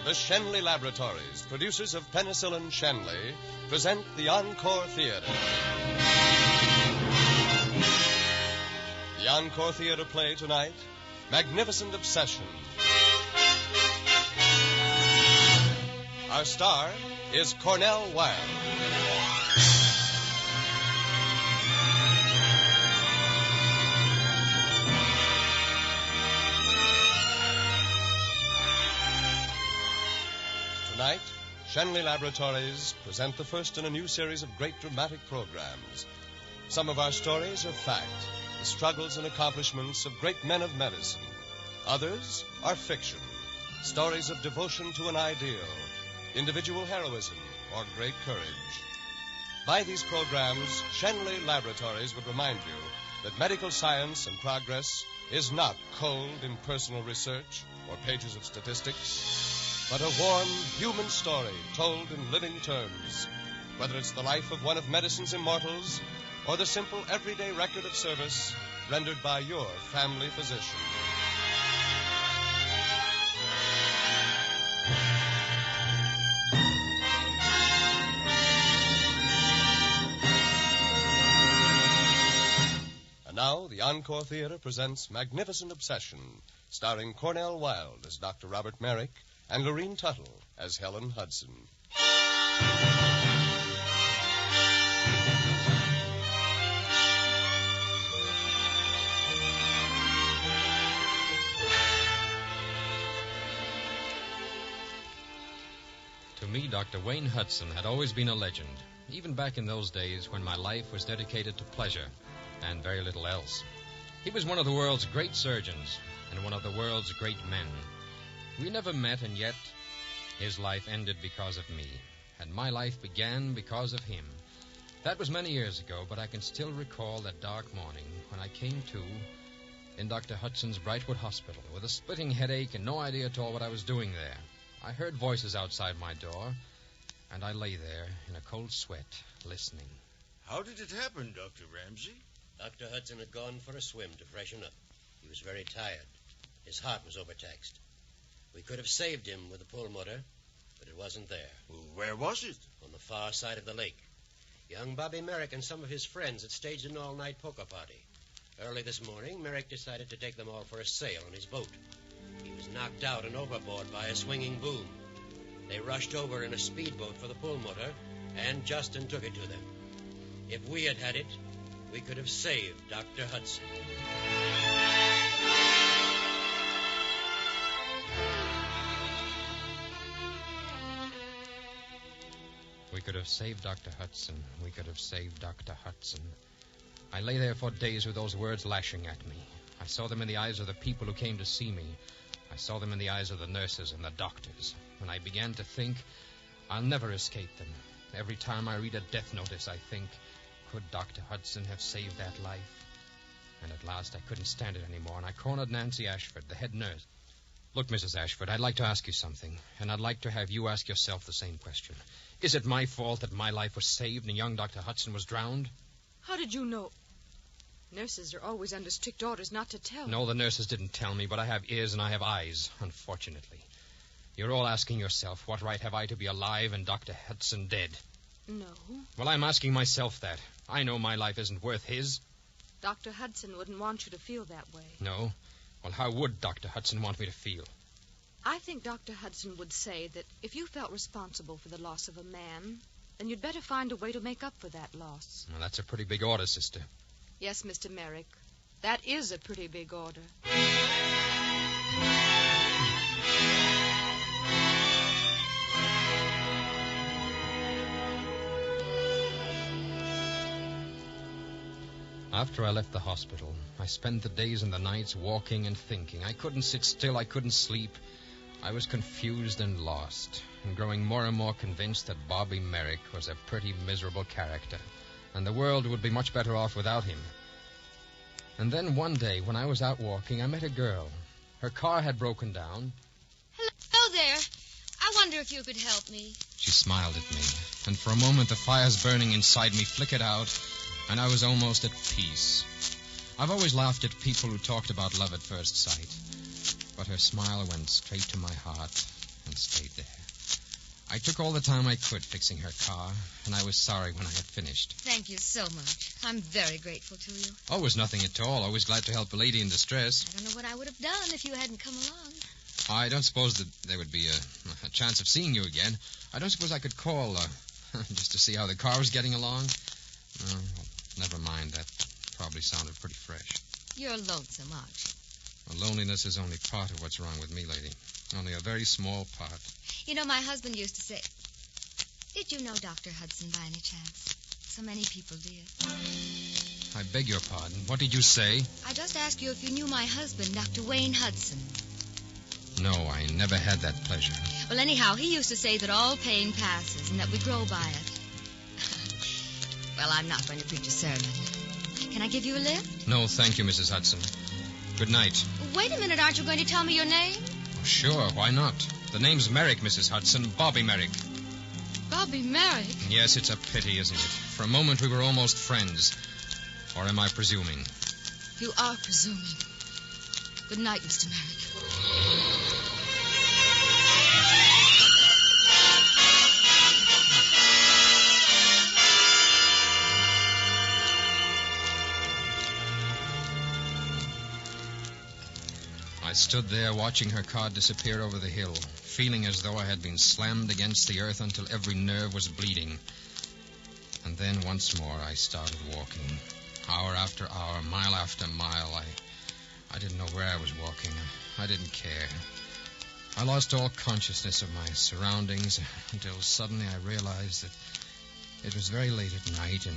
The Shenley Laboratories, producers of penicillin Shenley, present the Encore Theatre. The Encore Theatre play tonight, Magnificent Obsession. Our star is Cornell Wilde. Tonight, Shenley Laboratories present the first in a new series of great dramatic programs. Some of our stories are fact, the struggles and accomplishments of great men of medicine. Others are fiction, stories of devotion to an ideal, individual heroism, or great courage. By these programs, Shenley Laboratories would remind you that medical science and progress is not cold, impersonal research or pages of statistics, but a warm, human story told in living terms, whether it's the life of one of medicine's immortals or the simple, everyday record of service rendered by your family physician. And now, the Encore Theatre presents Magnificent Obsession, starring Cornell Wilde as Dr. Robert Merrick and Lorene Tuttle as Helen Hudson. To me, Dr. Wayne Hudson had always been a legend, even back in those days when my life was dedicated to pleasure and very little else. He was one of the world's great surgeons and one of the world's great men. We never met, and yet his life ended because of me, and my life began because of him. That was many years ago, but I can still recall that dark morning when I came to in Dr. Hudson's Brightwood Hospital with a splitting headache and no idea at all what I was doing there. I heard voices outside my door, and I lay there in a cold sweat, listening. How did it happen, Dr. Ramsey? Dr. Hudson had gone for a swim to freshen up. He was very tired. His heart was overtaxed. We could have saved him with the pulmotor, but it wasn't there. Well, where was it? On the far side of the lake. Young Bobby Merrick and some of his friends had staged an all-night poker party. Early this morning, Merrick decided to take them all for a sail on his boat. He was knocked out and overboard by a swinging boom. They rushed over in a speedboat for the pulmotor, and Justin took it to them. If we had had it, we could have saved Dr. Hudson. We could have saved Dr. Hudson. We could have saved Dr. Hudson. I lay there for days with those words lashing at me. I saw them in the eyes of the people who came to see me. I saw them in the eyes of the nurses and the doctors. When I began to think, I'll never escape them. Every time I read a death notice, I think, could Dr. Hudson have saved that life? And at last I couldn't stand it anymore, and I cornered Nancy Ashford, the head nurse. Look, Mrs. Ashford, I'd like to ask you something, and I'd like to have you ask yourself the same question. Is it my fault that my life was saved and young Dr. Hudson was drowned? How did you know? Nurses are always under strict orders not to tell. No, the nurses didn't tell me, but I have ears and I have eyes, unfortunately. You're all asking yourself, what right have I to be alive and Dr. Hudson dead? No. Well, I'm asking myself that. I know my life isn't worth his. Dr. Hudson wouldn't want you to feel that way. No? Well, how would Dr. Hudson want me to feel? I think Dr. Hudson would say that if you felt responsible for the loss of a man, then you'd better find a way to make up for that loss. Well, that's a pretty big order, sister. Yes, Mr. Merrick. That is a pretty big order. After I left the hospital, I spent the days and the nights walking and thinking. I couldn't sit still. I couldn't sleep. I was confused and lost, and growing more and more convinced that Bobby Merrick was a pretty miserable character, and the world would be much better off without him. And then one day, when I was out walking, I met a girl. Her car had broken down. Hello there. I wonder if you could help me. She smiled at me, and for a moment the fires burning inside me flickered out, and I was almost at peace. I've always laughed at people who talked about love at first sight, but her smile went straight to my heart, and stayed there. I took all the time I could fixing her car, and I was sorry when I had finished. Thank you so much. I'm very grateful to you. Oh, it was nothing at all. Always glad to help a lady in distress. I don't know what I would have done if you hadn't come along. I don't suppose that there would be a chance of seeing you again. I don't suppose I could call just to see how the car was getting along. Well, never mind. That probably sounded pretty fresh. You're lonesome, aren't you? Well, loneliness is only part of what's wrong with me, lady. Only a very small part. You know, my husband used to say... Did you know Dr. Hudson by any chance? So many people did. I beg your pardon. What did you say? I just asked you if you knew my husband, Dr. Wayne Hudson. No, I never had that pleasure. Well, anyhow, he used to say that all pain passes and that we grow by it. Well, I'm not going to preach a sermon. Can I give you a lift? No, thank you, Mrs. Hudson. Good night. Wait a minute. Aren't you going to tell me your name? Oh, sure, why not? The name's Merrick, Mrs. Hudson. Bobby Merrick. Bobby Merrick? Yes, it's a pity, isn't it? For a moment we were almost friends. Or am I presuming? You are presuming. Good night, Mr. Merrick. I stood there watching her car disappear over the hill, feeling as though I had been slammed against the earth until every nerve was bleeding. And then once more I started walking. Hour after hour, mile after mile. I didn't know where I was walking. I didn't care. I lost all consciousness of my surroundings until suddenly I realized that it was very late at night and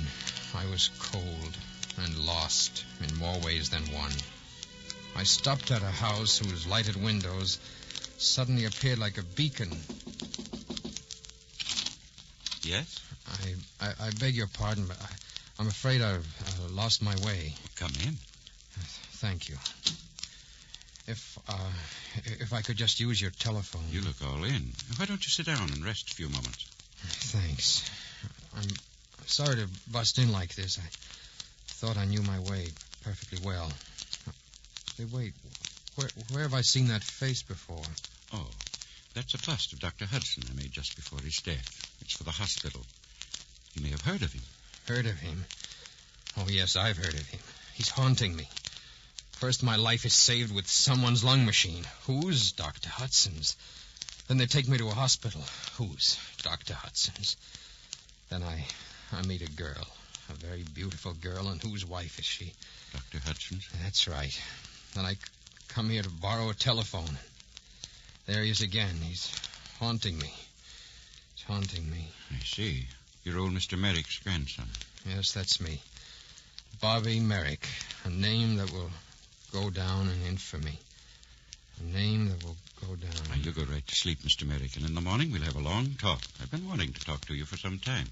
I was cold and lost in more ways than one. I stopped at a house whose lighted windows suddenly appeared like a beacon. Yes? I beg your pardon, but I'm afraid I've lost my way. Come in. Thank you. If I could just use your telephone. You look all in. Why don't you sit down and rest a few moments? Thanks. I'm sorry to bust in like this. I thought I knew my way perfectly well. Say, wait, where have I seen that face before? Oh, that's a bust of Dr. Hudson I made just before his death. It's for the hospital. You may have heard of him. Heard of him? Oh, yes, I've heard of him. He's haunting me. First, my life is saved with someone's lung machine. Whose? Dr. Hudson's. Then they take me to a hospital. Whose? Dr. Hudson's. Then I meet a girl. A very beautiful girl, and whose wife is she? Dr. Hudson's? That's right. Then I come here to borrow a telephone. There he is again. He's haunting me. He's haunting me. I see. You're old Mr. Merrick's grandson. Yes, that's me. Bobby Merrick. A name that will go down in infamy. A name that will go down. Now, you go right to sleep, Mr. Merrick, and in the morning we'll have a long talk. I've been wanting to talk to you for some time.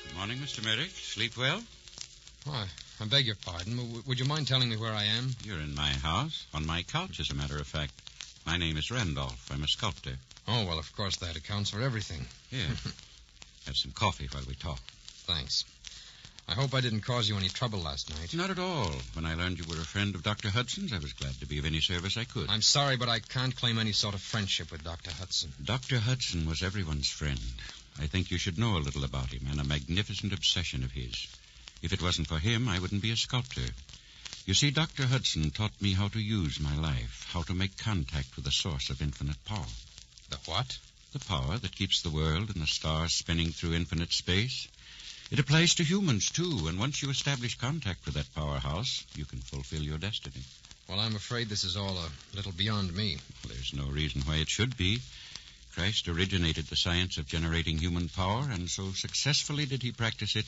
Good morning, Mr. Merrick. Sleep well? Why, I beg your pardon. Would you mind telling me where I am? You're in my house, on my couch, as a matter of fact. My name is Randolph. I'm a sculptor. Oh, well, of course, that accounts for everything. Here. Have some coffee while we talk. Thanks. I hope I didn't cause you any trouble last night. Not at all. When I learned you were a friend of Dr. Hudson's, I was glad to be of any service I could. I'm sorry, but I can't claim any sort of friendship with Dr. Hudson. Dr. Hudson was everyone's friend. I think you should know a little about him and a magnificent obsession of his. If it wasn't for him, I wouldn't be a sculptor. You see, Dr. Hudson taught me how to use my life, how to make contact with the source of infinite power. The what? The power that keeps the world and the stars spinning through infinite space. It applies to humans, too, and once you establish contact with that powerhouse, you can fulfill your destiny. Well, I'm afraid this is all a little beyond me. Well, there's no reason why it should be. Christ originated the science of generating human power, and so successfully did he practice it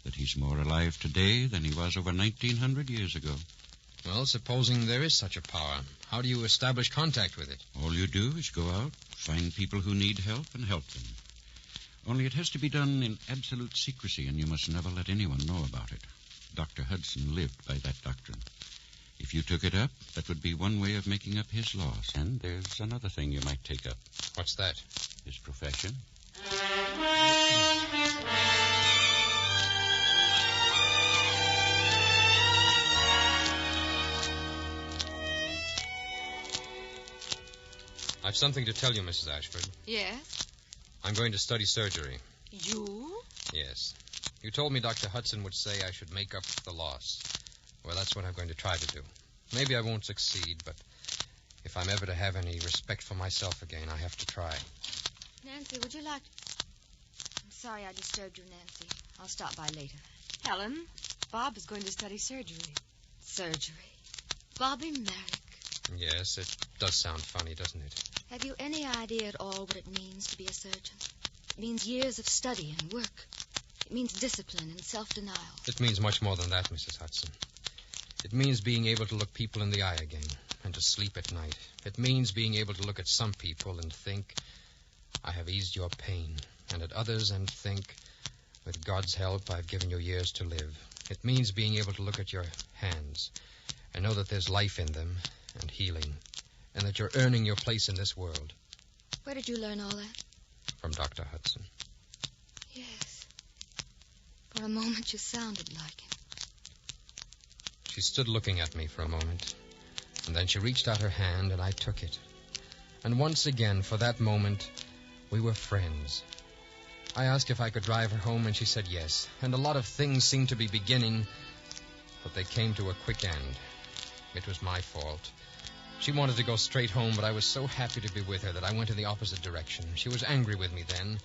that he's more alive today than he was over 1,900 years ago. Well, supposing there is such a power, how do you establish contact with it? All you do is go out, find people who need help, and help them. Only it has to be done in absolute secrecy, and you must never let anyone know about it. Dr. Hudson lived by that doctrine. If you took it up, that would be one way of making up his laws. And there's another thing you might take up. What's that? His profession. I've something to tell you, Mrs. Ashford. Yes? I'm going to study surgery. You? Yes. You told me Dr. Hudson would say I should make up the loss. Well, that's what I'm going to try to do. Maybe I won't succeed, but if I'm ever to have any respect for myself again, I have to try. Nancy, would you like... I'm sorry I disturbed you, Nancy. I'll stop by later. Helen, Bob is going to study surgery. Surgery? Bobby Merrick. Yes, it does sound funny, doesn't it? Have you any idea at all what it means to be a surgeon? It means years of study and work. It means discipline and self-denial. It means much more than that, Mrs. Hudson. It means being able to look people in the eye again and to sleep at night. It means being able to look at some people and think, I have eased your pain, and at others and think, with God's help, I've given you years to live. It means being able to look at your hands and know that there's life in them and healing, and that you're earning your place in this world. Where did you learn all that? From Dr. Hudson. Yes. For a moment you sounded like him. She stood looking at me for a moment, and then she reached out her hand, and I took it. And once again, for that moment, we were friends. I asked if I could drive her home, and she said yes. And a lot of things seemed to be beginning, but they came to a quick end. It was my fault. She wanted to go straight home, but I was so happy to be with her that I went in the opposite direction. She was angry with me then.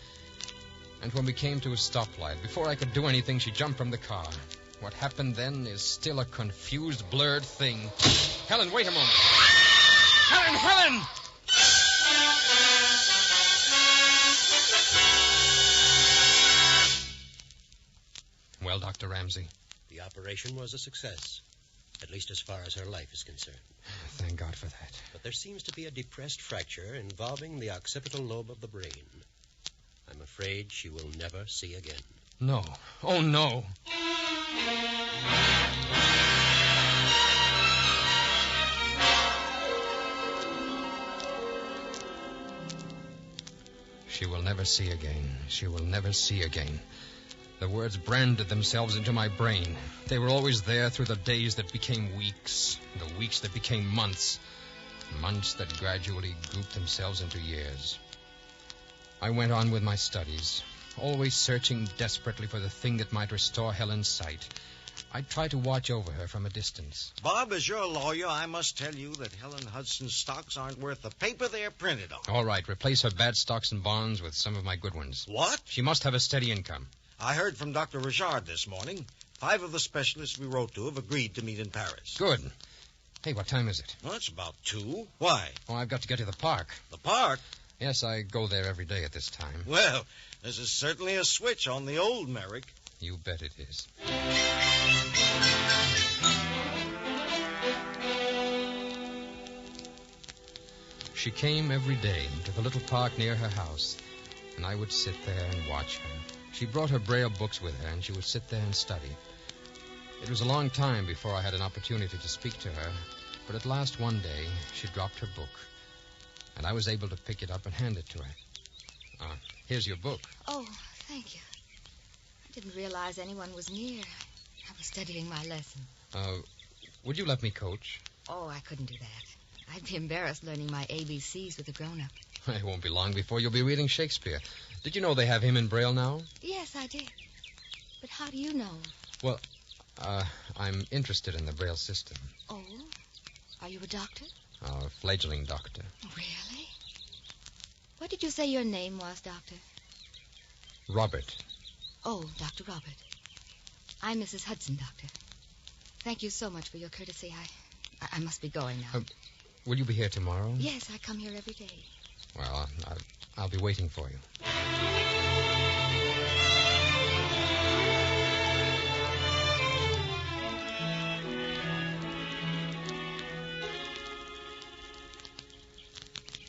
And when we came to a stoplight, before I could do anything, she jumped from the car. What happened then is still a confused, blurred thing. Helen, wait a moment. Helen! Well, Dr. Ramsey? The operation was a success, at least as far as her life is concerned. Thank God for that. But there seems to be a depressed fracture involving the occipital lobe of the brain. I'm afraid she will never see again. No. Oh, no. She will never see again. She will never see again. The words branded themselves into my brain. They were always there through the days that became weeks, the weeks that became months, months that gradually grouped themselves into years. I went on with my studies, always searching desperately for the thing that might restore Helen's sight. I'd try to watch over her from a distance. Bob, as your lawyer, I must tell you that Helen Hudson's stocks aren't worth the paper they're printed on. All right, replace her bad stocks and bonds with some of my good ones. What? She must have a steady income. I heard from Dr. Richard this morning. 5 of the specialists we wrote to have agreed to meet in Paris. Good. Hey, what time is it? Well, it's about 2. Why? Oh, I've got to get to the park. The park? Yes, I go there every day at this time. Well, this is certainly a switch on the old Merrick. You bet it is. She came every day to the little park near her house, and I would sit there and watch her. She brought her Braille books with her, and she would sit there and study. It was a long time before I had an opportunity to speak to her, but at last one day she dropped her book, and I was able to pick it up and hand it to her. Here's your book. Oh, thank you. I didn't realize anyone was near. I was studying my lesson. Would you let me coach? Oh, I couldn't do that. I'd be embarrassed learning my ABCs with a grown-up. It won't be long before you'll be reading Shakespeare. Did you know they have him in Braille now? Yes, I did. But how do you know? Well, I'm interested in the Braille system. Oh? Are you a doctor? A fledgling doctor. Really? What did you say your name was, Doctor? Robert. Oh, Dr. Robert. I'm Mrs. Hudson, Doctor. Thank you so much for your courtesy. I must be going now. Will you be here tomorrow? Yes, I come here every day. Well, I'll be waiting for you.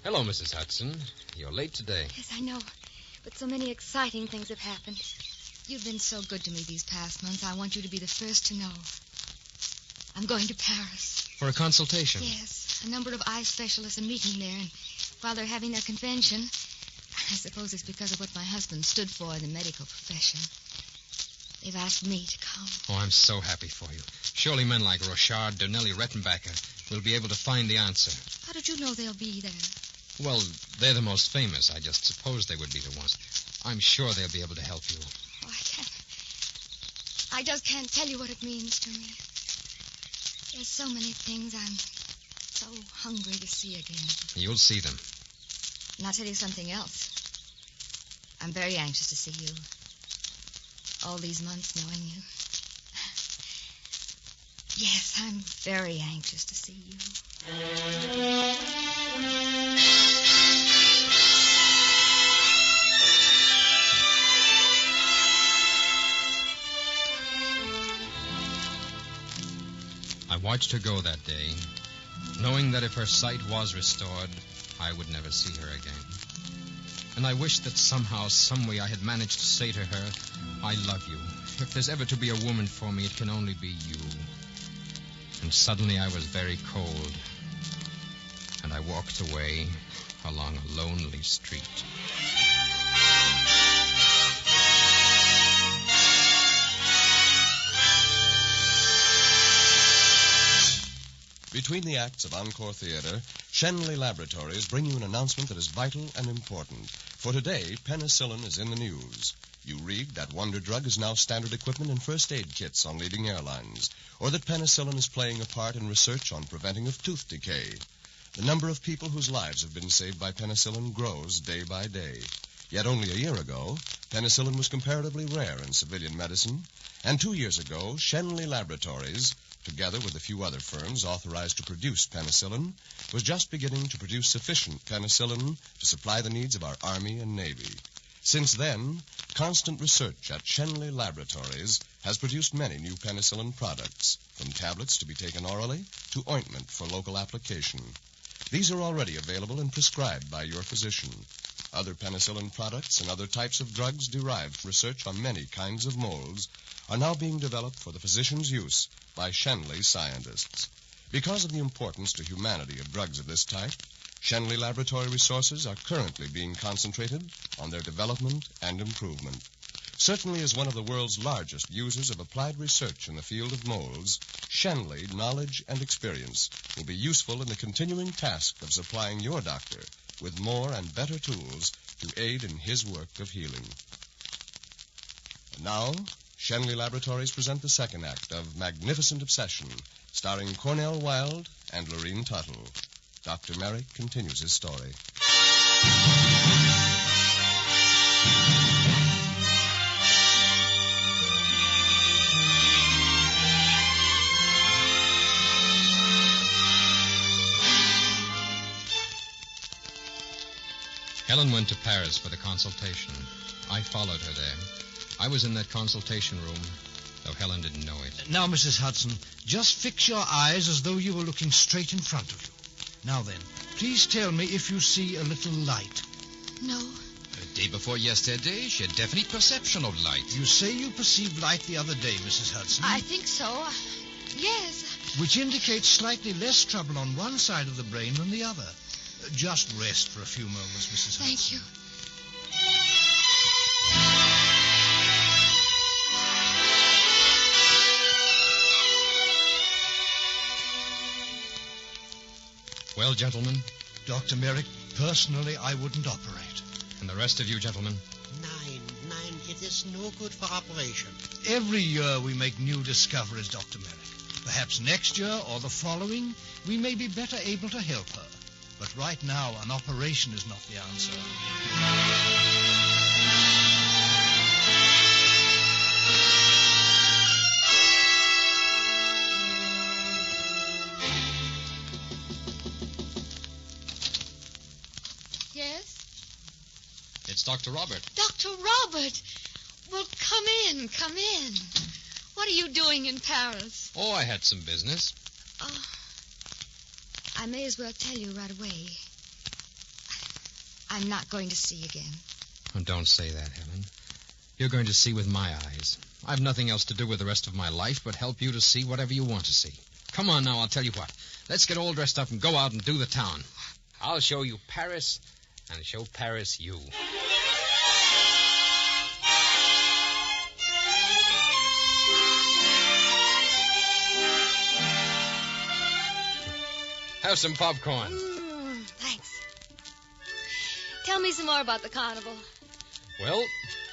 Hello, Mrs. Hudson. You're late today. Yes, I know. But so many exciting things have happened. You've been so good to me these past months. I want you to be the first to know. I'm going to Paris. For a consultation? Yes. A number of eye specialists are meeting there, and while they're having their convention, I suppose it's because of what my husband stood for in the medical profession. They've asked me to come. Oh, I'm so happy for you. Surely men like Rochard, Donnelly, Rettenbacher will be able to find the answer. How did you know they'll be there? Well, they're the most famous. I just supposed they would be the ones. I'm sure they'll be able to help you. Oh, I just can't tell you what it means to me. There's so many things I'm so hungry to see again. You'll see them. And I'll tell you something else. I'm very anxious to see you. All these months knowing you. Yes, I'm very anxious to see you. I watched her go that day, knowing that if her sight was restored, I would never see her again. And I wished that somehow, some way, I had managed to say to her, I love you. If there's ever to be a woman for me, it can only be you. And suddenly I was very cold, and I walked away along a lonely street. Between the acts of Encore Theatre, Shenley Laboratories bring you an announcement that is vital and important. For today, penicillin is in the news. You read that wonder drug is now standard equipment in first aid kits on leading airlines, or that penicillin is playing a part in research on preventing of tooth decay. The number of people whose lives have been saved by penicillin grows day by day. Yet only a year ago, penicillin was comparatively rare in civilian medicine, and 2 years ago, Shenley Laboratories, together with a few other firms authorized to produce penicillin, was just beginning to produce sufficient penicillin to supply the needs of our Army and Navy. Since then, constant research at Shenley Laboratories has produced many new penicillin products, from tablets to be taken orally to ointment for local application. These are already available and prescribed by your physician. Other penicillin products and other types of drugs derived from research on many kinds of molds are now being developed for the physician's use by Shenley scientists. Because of the importance to humanity of drugs of this type, Shenley Laboratory resources are currently being concentrated on their development and improvement. Certainly as one of the world's largest users of applied research in the field of molds, Shenley knowledge and experience will be useful in the continuing task of supplying your doctor with more and better tools to aid in his work of healing. And now, Shenley Laboratories present the second act of Magnificent Obsession, starring Cornell Wilde and Lorene Tuttle. Dr. Merrick continues his story. Helen went to Paris for the consultation. I followed her there. I was in that consultation room, though Helen didn't know it. Now, Mrs. Hudson, just fix your eyes as though you were looking straight in front of you. Now then, please tell me if you see a little light. No. The day before yesterday, she had definite perception of light. You say you perceived light the other day, Mrs. Hudson. I think so. Yes. Which indicates slightly less trouble on one side of the brain than the other. Just rest for a few moments, Mrs. Hudson. Thank you. Well, gentlemen? Dr. Merrick, personally, I wouldn't operate. And the rest of you, gentlemen? Nine. It is no good for operation. Every year we make new discoveries, Dr. Merrick. Perhaps next year or the following, we may be better able to help her. But right now, an operation is not the answer. Yes? It's Dr. Robert. Dr. Robert! Well, come in. What are you doing in Paris? Oh, I had some business. I may as well tell you right away. I'm not going to see again. Oh, don't say that, Helen. You're going to see with my eyes. I've nothing else to do with the rest of my life but help you to see whatever you want to see. Come on now, I'll tell you what. Let's get all dressed up and go out and do the town. I'll show you Paris and show Paris you. Have some popcorn. Thanks. Tell me some more about the carnival. Well,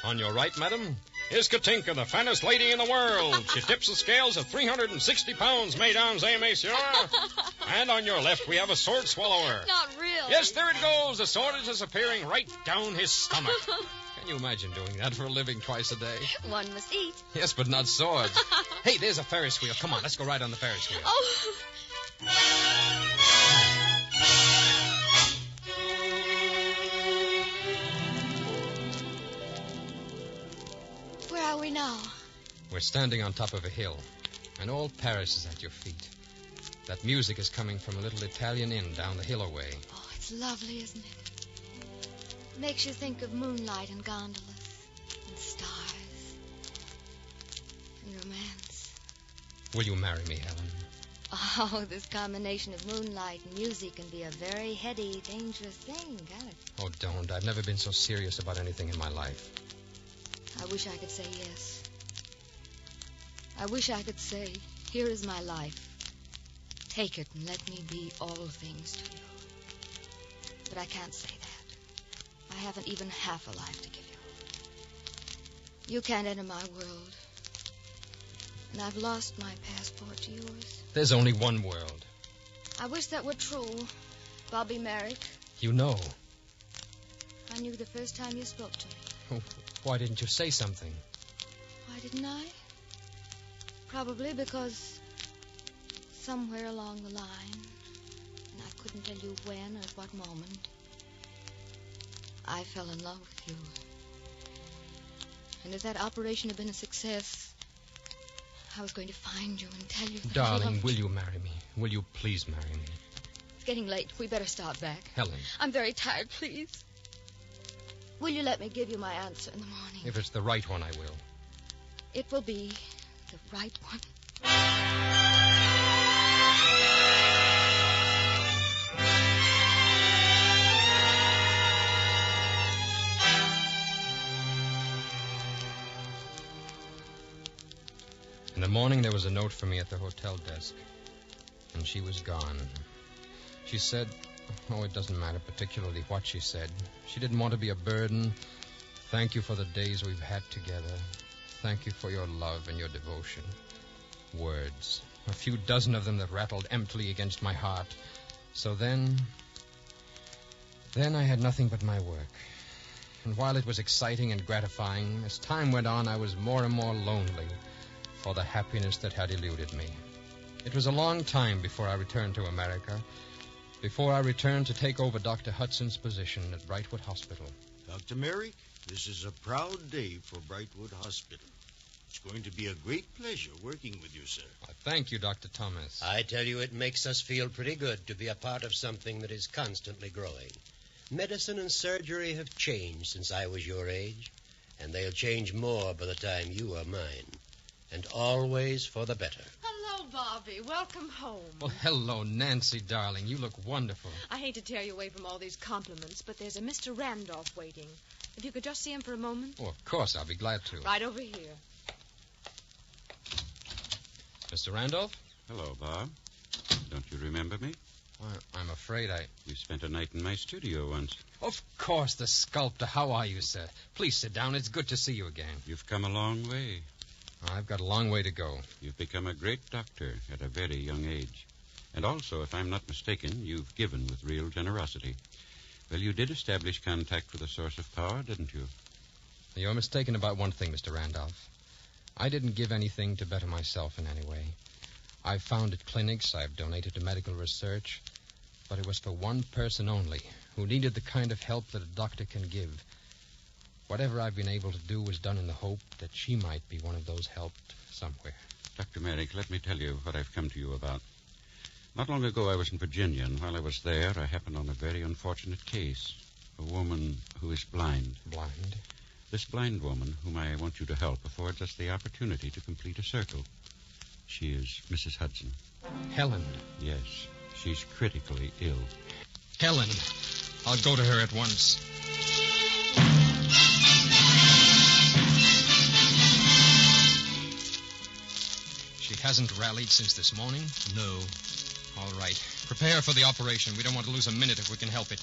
on your right, madam, is Katinka, the fattest lady in the world. She tips the scales at 360 pounds, mesdames et messieurs. And on your left, we have a sword swallower. Not really. Yes, there it goes. The sword is disappearing right down his stomach. Can you imagine doing that for a living twice a day? One must eat. Yes, but not swords. Hey, there's a Ferris wheel. Come on, let's go ride on the Ferris wheel. Oh. Where are we now? We're standing on top of a hill, and all Paris is at your feet. That music is coming from a little Italian inn down the hill away. Oh, it's lovely, isn't it? Makes you think of moonlight and gondolas and stars and romance. Will you marry me, Helen? Oh, this combination of moonlight and music can be a very heady, dangerous thing, can't it? Oh, don't. I've never been so serious about anything in my life. I wish I could say yes. I wish I could say, here is my life. Take it and let me be all things to you. But I can't say that. I haven't even half a life to give you. You can't enter my world. And I've lost my passport to yours. There's only one world. I wish that were true, Bobby Merrick. You know. I knew the first time you spoke to me. Oh, why didn't you say something? Why didn't I? Probably because somewhere along the line, and I couldn't tell you when or at what moment, I fell in love with you. And if that operation had been a success, I was going to find you and tell you that Darling, will you marry me? Will you please marry me? It's getting late. We better start back. Helen. I'm very tired, please. Will you let me give you my answer in the morning? If it's the right one, I will. It will be the right one. In the morning, there was a note for me at the hotel desk. And she was gone. She said, oh, it doesn't matter particularly what she said. She didn't want to be a burden. Thank you for the days we've had together. Thank you for your love and your devotion. Words. A few dozen of them that rattled emptily against my heart. So then I had nothing but my work. And while it was exciting and gratifying, as time went on, I was more and more lonely for the happiness that had eluded me. It was a long time before I returned to America, before I returned to take over Dr. Hudson's position at Brightwood Hospital. Dr. Merrick, this is a proud day for Brightwood Hospital. It's going to be a great pleasure working with you, sir. Thank you, Dr. Thomas. I tell you, it makes us feel pretty good to be a part of something that is constantly growing. Medicine and surgery have changed since I was your age, and they'll change more by the time you are mine. And always for the better. Hello, Bobby. Welcome home. Well, hello, Nancy, darling. You look wonderful. I hate to tear you away from all these compliments, but there's a Mr. Randolph waiting. If you could just see him for a moment. Oh, of course. I'll be glad to. Right over here. Mr. Randolph? Hello, Bob. Don't you remember me? I'm afraid I... You spent a night in my studio once. Of course, the sculptor. How are you, sir? Please sit down. It's good to see you again. You've come a long way. I've got a long way to go. You've become a great doctor at a very young age. And also, if I'm not mistaken, you've given with real generosity. Well, you did establish contact with a source of power, didn't you? You're mistaken about one thing, Mr. Randolph. I didn't give anything to better myself in any way. I've founded clinics, I've donated to medical research, but it was for one person only, who needed the kind of help that a doctor can give. Whatever I've been able to do was done in the hope that she might be one of those helped somewhere. Dr. Merrick, let me tell you what I've come to you about. Not long ago, I was in Virginia, and while I was there, I happened on a very unfortunate case. A woman who is blind. Blind? This blind woman, whom I want you to help, affords us the opportunity to complete a circle. She is Mrs. Hudson. Helen? Yes, she's critically ill. Helen! I'll go to her at once. She hasn't rallied since this morning? No. All right. Prepare for the operation. We don't want to lose a minute if we can help it.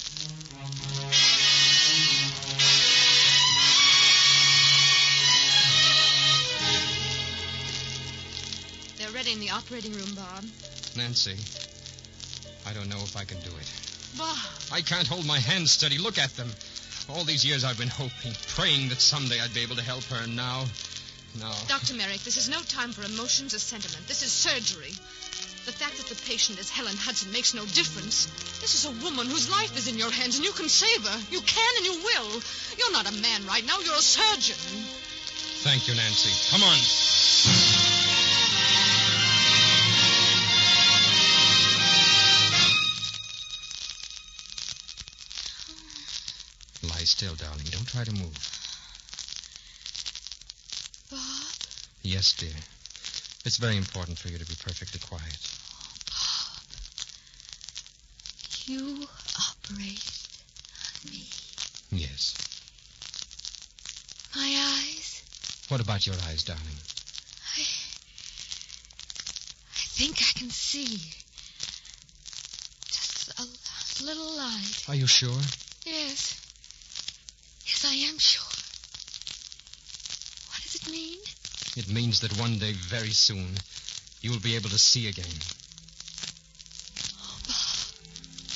They're ready in the operating room, Bob. Nancy, I don't know if I can do it. Bob. I can't hold my hands steady. Look at them. All these years I've been hoping, praying that someday I'd be able to help her, and now... Dr. Merrick, this is no time for emotions or sentiment. This is surgery. The fact that the patient is Helen Hudson makes no difference. This is a woman whose life is in your hands, and you can save her. You can and you will. You're not a man right now. You're a surgeon. Thank you, Nancy. Come on. Lie still, darling. Don't try to move. Bob? Yes, dear. It's very important for you to be perfectly quiet. Bob, you operated on me. Yes. My eyes? What about your eyes, darling? I think I can see. Just a little light. Are you sure? Yes. Yes, I am sure. What does it mean? It means that one day, very soon, you will be able to see again. Oh, Bob.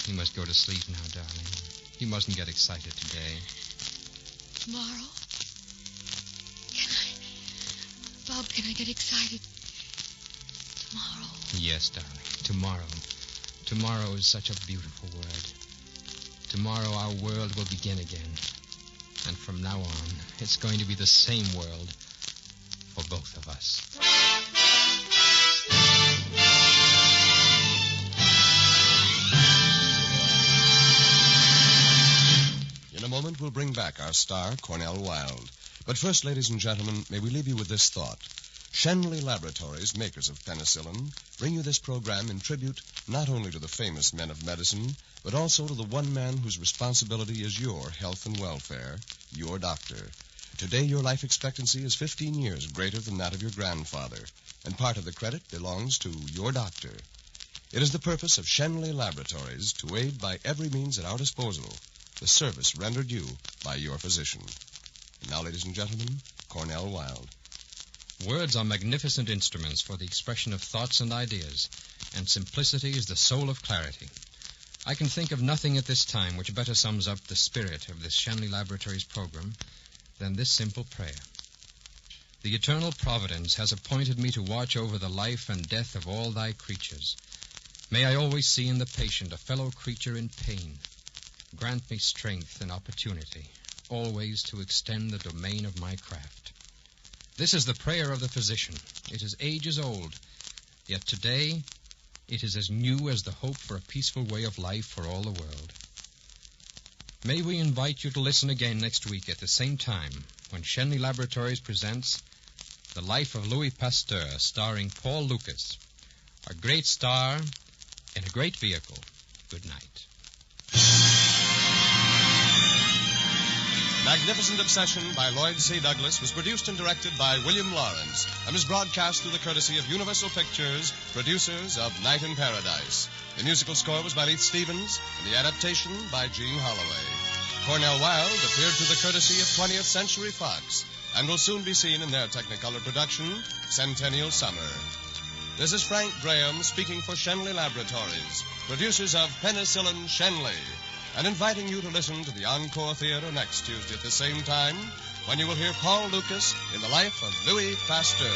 You must go to sleep now, darling. You mustn't get excited today. Tomorrow? Bob, can I get excited tomorrow? Yes, darling. Tomorrow. Tomorrow is such a beautiful word. Tomorrow our world will begin again. And from now on, it's going to be the same world for both of us. In a moment, we'll bring back our star, Cornell Wilde. But first, ladies and gentlemen, may we leave you with this thought. Schenley Laboratories, makers of penicillin, bring you this program in tribute not only to the famous men of medicine, but also to the one man whose responsibility is your health and welfare, your doctor. Today, your life expectancy is 15 years greater than that of your grandfather, and part of the credit belongs to your doctor. It is the purpose of Schenley Laboratories to aid by every means at our disposal the service rendered you by your physician. And now, ladies and gentlemen, Cornell Wilde. Words are magnificent instruments for the expression of thoughts and ideas, and simplicity is the soul of clarity. I can think of nothing at this time which better sums up the spirit of this Schenley Laboratories program than this simple prayer. The eternal providence has appointed me to watch over the life and death of all thy creatures. May I always see in the patient a fellow creature in pain. Grant me strength and opportunity, always to extend the domain of my craft. This is the prayer of the physician. It is ages old, yet today it is as new as the hope for a peaceful way of life for all the world. May we invite you to listen again next week at the same time when Schenley Laboratories presents The Life of Louis Pasteur, starring Paul Lucas, a great star in a great vehicle. Good night. Magnificent Obsession by Lloyd C. Douglas was produced and directed by William Lawrence and was broadcast through the courtesy of Universal Pictures, producers of Night in Paradise. The musical score was by Leith Stevens and the adaptation by Gene Holloway. Cornell Wilde appeared through the courtesy of 20th Century Fox and will soon be seen in their Technicolor production, Centennial Summer. This is Frank Graham speaking for Schenley Laboratories, producers of Penicillin Schenley, and inviting you to listen to the Encore Theatre next Tuesday at the same time when you will hear Paul Lucas in The Life of Louis Pasteur.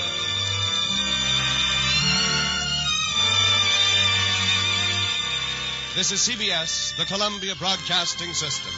This is CBS, the Columbia Broadcasting System.